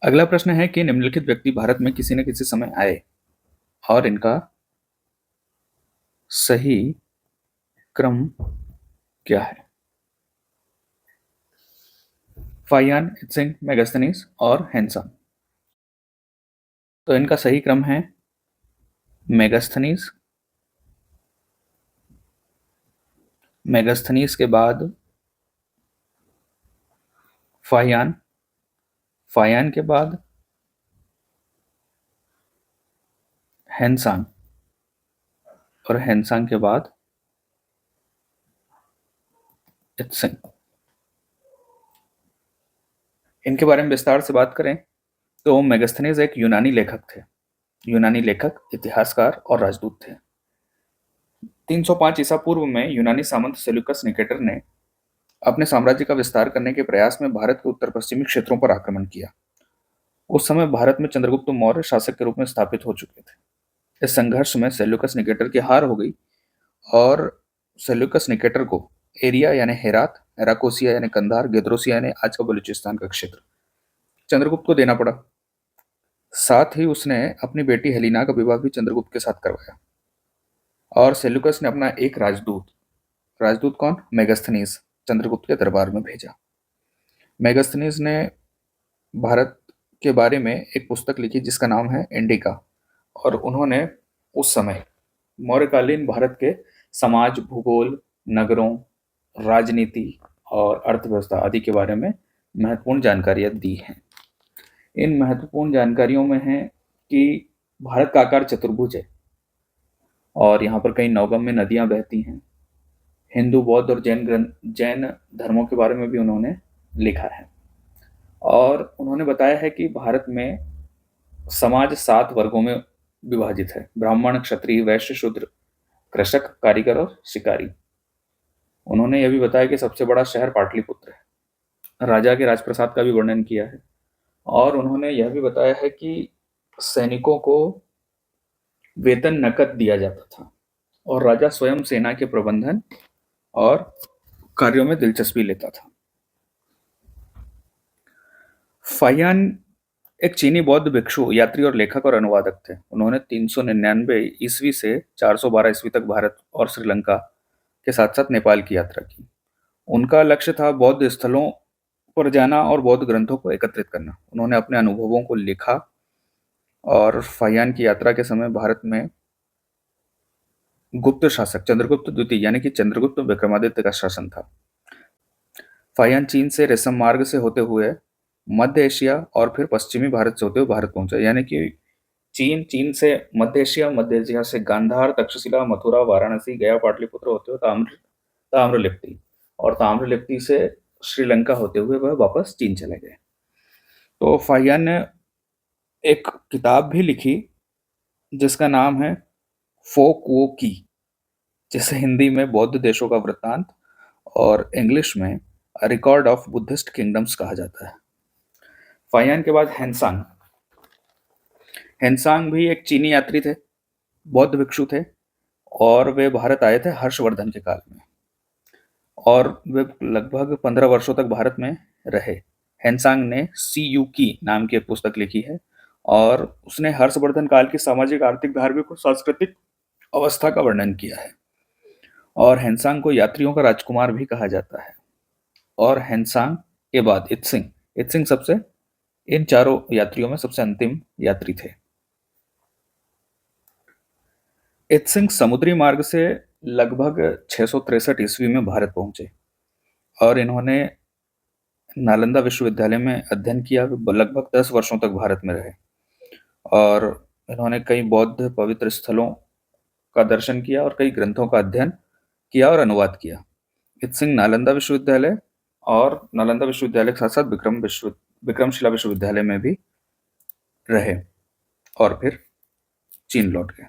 अगला प्रश्न है कि निम्नलिखित व्यक्ति भारत में किसी न किसी समय आए और इनका सही क्रम क्या है? फाहियान, इत्सिंग, मेगास्थनीज और हेंसन। तो इनका सही क्रम है मेगास्थनीज, मेगास्थनीज के बाद फाहियान, फाहियान के बाद हेंसान और हेंसान के बाद इत्सिंग। इनके बारे में विस्तार से बात करें तो मेगास्थनीज एक यूनानी लेखक थे। यूनानी लेखक, इतिहासकार और राजदूत थे। 305 ईसा पूर्व में यूनानी सामंत सेल्यूकस निकेटर ने अपने साम्राज्य का विस्तार करने के प्रयास में भारत के उत्तर पश्चिमी क्षेत्रों पर आक्रमण किया। उस समय भारत में चंद्रगुप्त मौर्य शासक के रूप में स्थापित हो चुके थे। इस संघर्ष में सेल्यूकस निकेटर की हार हो गई और सेल्यूकस निकेटर को एरिया यानी हेरात, एराकोसिया यानी कंधार, गेद्रोसिया यानी आज का बलूचिस्तान का क्षेत्र चंद्रगुप्त को देना पड़ा। साथ ही उसने अपनी बेटी हेलिना का विवाह भी चंद्रगुप्त के साथ करवाया और सेल्यूकस ने अपना एक राजदूत, राजदूत कौन? मेगास्थनीज, चंद्रगुप्त के दरबार में भेजा। मेगास्थनीज ने भारत के बारे में एक पुस्तक लिखी जिसका नाम है इंडिका, और उन्होंने उस समय मौर्यकालीन भारत के समाज, भूगोल, नगरों, राजनीति और अर्थव्यवस्था आदि के बारे में महत्वपूर्ण जानकारियां दी हैं। इन महत्वपूर्ण जानकारियों में है कि भारत का आकार चतुर्भुज है और यहाँ पर कई नौगम्य नदियां बहती हैं। हिंदू, बौद्ध और जैन धर्मों के बारे में भी उन्होंने लिखा है और उन्होंने बताया है कि भारत में समाज 7 वर्गों में विभाजित है: ब्राह्मण, क्षत्रिय, वैश्य, शूद्र, कृषक, कारीगर और शिकारी। उन्होंने यह भी बताया कि सबसे बड़ा शहर पाटलिपुत्र है। राजा के राजप्रसाद का भी वर्णन किया है और उन्होंने यह भी बताया है कि सैनिकों को वेतन नकद दिया जाता था और राजा स्वयं सेना के प्रबंधन और कार्यों में दिलचस्पी लेता था। फाहियान एक चीनी बौद्ध भिक्षु, यात्री और लेखक और अनुवादक थे। उन्होंने 399 ईस्वी से 412 ईस्वी तक भारत और श्रीलंका के साथ साथ नेपाल की यात्रा की। उनका लक्ष्य था बौद्ध स्थलों पर जाना और बौद्ध ग्रंथों को एकत्रित करना। उन्होंने अपने अनुभवों को लिखा और फाहियान की यात्रा के समय भारत में गुप्त शासक चंद्रगुप्त द्वितीय यानी कि चंद्रगुप्त विक्रमादित्य का शासन था। फाहियान चीन से रेशम मार्ग से होते हुए मध्य एशिया और फिर पश्चिमी भारत से होते हुए भारत पहुंचा, यानी कि चीन से मध्य एशिया से गांधार, तक्षशिला, मथुरा, वाराणसी, गया, पाटलिपुत्र होते हुए ताम्रलिप्ति और ताम्रलिप्ति से श्रीलंका होते हुए वह वापस चीन चले गए। तो फाहियान ने एक किताब भी लिखी जिसका नाम है फोक वो की, जिसे हिंदी में बौद्ध देशों का वृत्तांत और इंग्लिश में रिकॉर्ड ऑफ बुद्धिस्ट किंगडम्स कहा जाता है। फाहियान के बाद हेनसांग। हेनसांग भी एक चीनी यात्री थे, बौद्ध भिक्षु थे और वे भारत आए थे हर्षवर्धन के काल में और वे लगभग 15 वर्षों तक भारत में रहे। हेनसांग ने सी यू की नाम की एक पुस्तक लिखी है और उसने हर्षवर्धन काल की सामाजिक, आर्थिक, धार्मिक और सांस्कृतिक अवस्था का वर्णन किया है और हेनसांग को यात्रियों का राजकुमार भी कहा जाता है। और हेनसांग के बाद इत्सिंग, इत्सिंग सबसे इन चारों यात्रियों में सबसे अंतिम यात्री थे। इत्सिंग समुद्री मार्ग से लगभग 663 ईस्वी में भारत पहुंचे और इन्होंने नालंदा विश्वविद्यालय में अध्ययन किया। लगभग 10 वर्षों तक भारत में रहे और इन्होंने कई बौद्ध पवित्र स्थलों का दर्शन किया और कई ग्रंथों का अध्ययन किया और अनुवाद किया। इत्सिंग नालंदा विश्वविद्यालय के साथ साथ विक्रमशिला विश्वविद्यालय में भी रहे और फिर चीन लौट गए।